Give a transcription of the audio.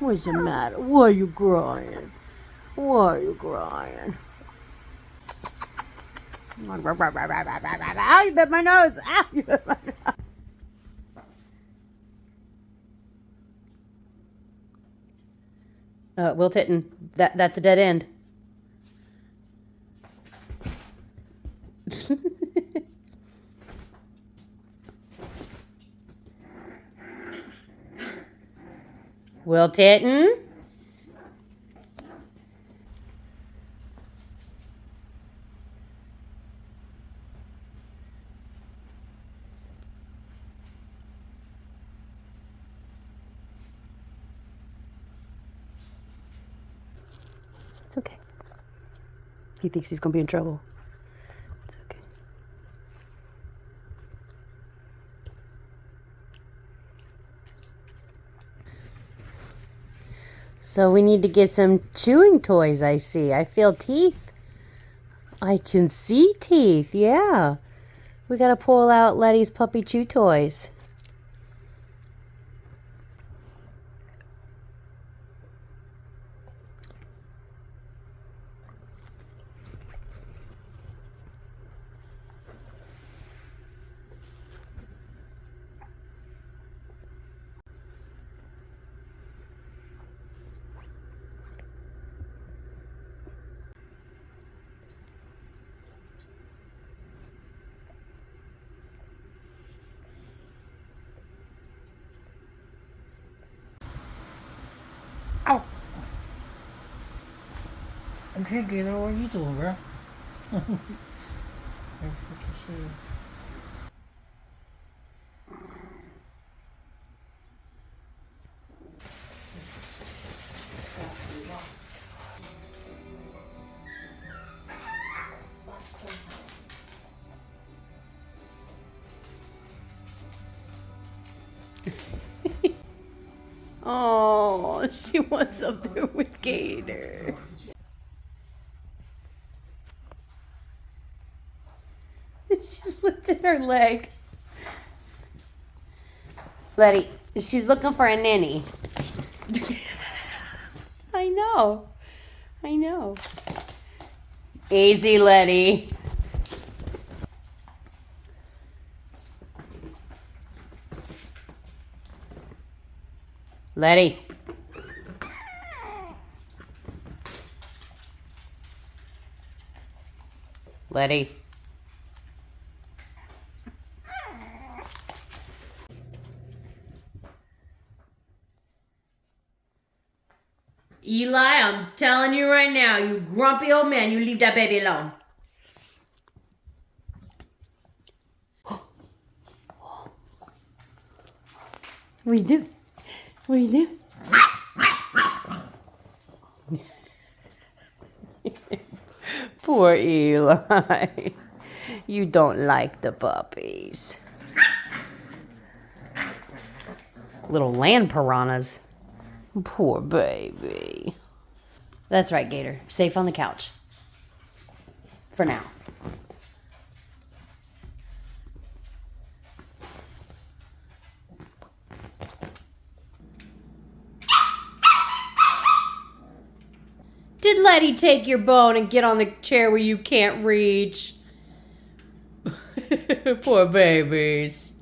What's the matter? Why are you crying? Why are you crying? Ow, you bit my nose! Ow, you bit my nose! Will Titten, that's a dead end. Will Titten? It's okay. He thinks he's gonna be in trouble. It's okay. So we need to get some chewing toys, I see. I feel teeth. I can see teeth, yeah. We gotta pull out Letty's puppy chew toys. Ow! Okay, Gator, what are you doing, bro? What you say? Oh, she wants up there with Gator. She's lifted her leg. Letty, she's looking for a nanny. I know. I know. Easy, Letty. Letty. Letty. Eli, I'm telling you right now, you grumpy old man, you leave that baby alone. What do you do? What do you do? Poor Eli. You don't like the puppies. Little land piranhas. Poor baby. That's right, Gator. Safe on the couch. For now. Did Letty take your bone and get on the chair where you can't reach? Poor babies.